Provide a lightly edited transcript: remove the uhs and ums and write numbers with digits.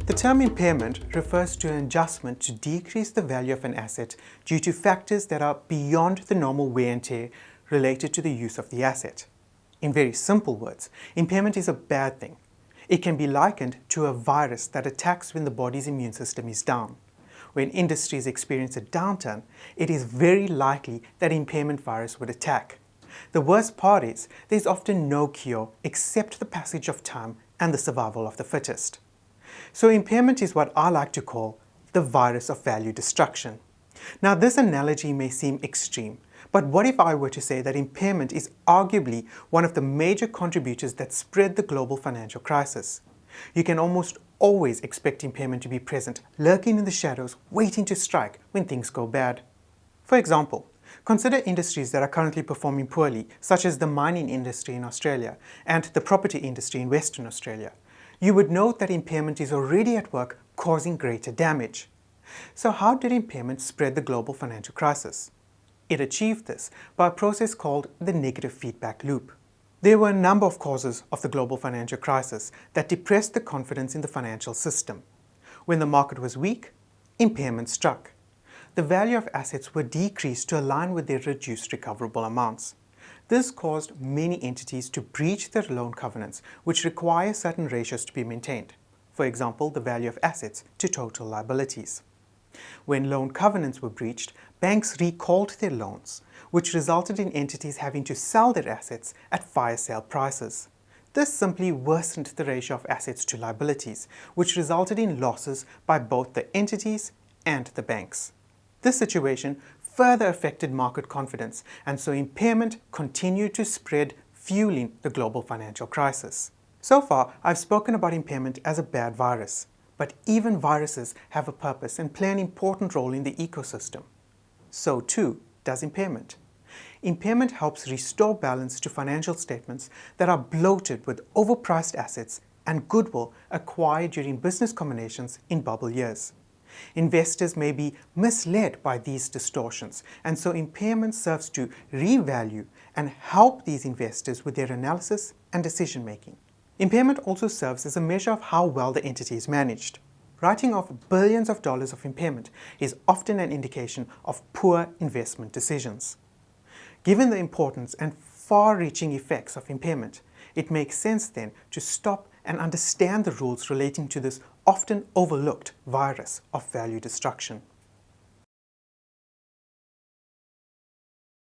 The term impairment refers to an adjustment to decrease the value of an asset due to factors that are beyond the normal wear and tear related to the use of the asset. In very simple words, impairment is a bad thing. It can be likened to a virus that attacks when the body's immune system is down. When industries experience a downturn, it is very likely that impairment virus would attack. The worst part is, there's often no cure except the passage of time and the survival of the fittest. So impairment is what I like to call the virus of value destruction. Now this analogy may seem extreme, but what if I were to say that impairment is arguably one of the major contributors that spread the global financial crisis? You can almost always expect impairment to be present, lurking in the shadows, waiting to strike when things go bad. For example, consider industries that are currently performing poorly, such as the mining industry in Australia and the property industry in Western Australia. You would note that impairment is already at work, causing greater damage. So how did impairment spread the global financial crisis? It achieved this by a process called the negative feedback loop. There were a number of causes of the global financial crisis that depressed the confidence in the financial system. When the market was weak, impairment struck. The value of assets were decreased to align with their reduced recoverable amounts. This caused many entities to breach their loan covenants, which require certain ratios to be maintained. For example, the value of assets to total liabilities. When loan covenants were breached, banks recalled their loans, which resulted in entities having to sell their assets at fire sale prices. This simply worsened the ratio of assets to liabilities, which resulted in losses by both the entities and the banks. This situation further affected market confidence, and so impairment continued to spread, fueling the global financial crisis. So far, I've spoken about impairment as a bad virus, but even viruses have a purpose and play an important role in the ecosystem. So too does impairment. Impairment helps restore balance to financial statements that are bloated with overpriced assets and goodwill acquired during business combinations in bubble years. Investors may be misled by these distortions, and so impairment serves to revalue and help these investors with their analysis and decision making. Impairment also serves as a measure of how well the entity is managed. Writing off billions of dollars of impairment is often an indication of poor investment decisions. Given the importance and far-reaching effects of impairment, it makes sense then to stop and understand the rules relating to this often overlooked virus of value destruction.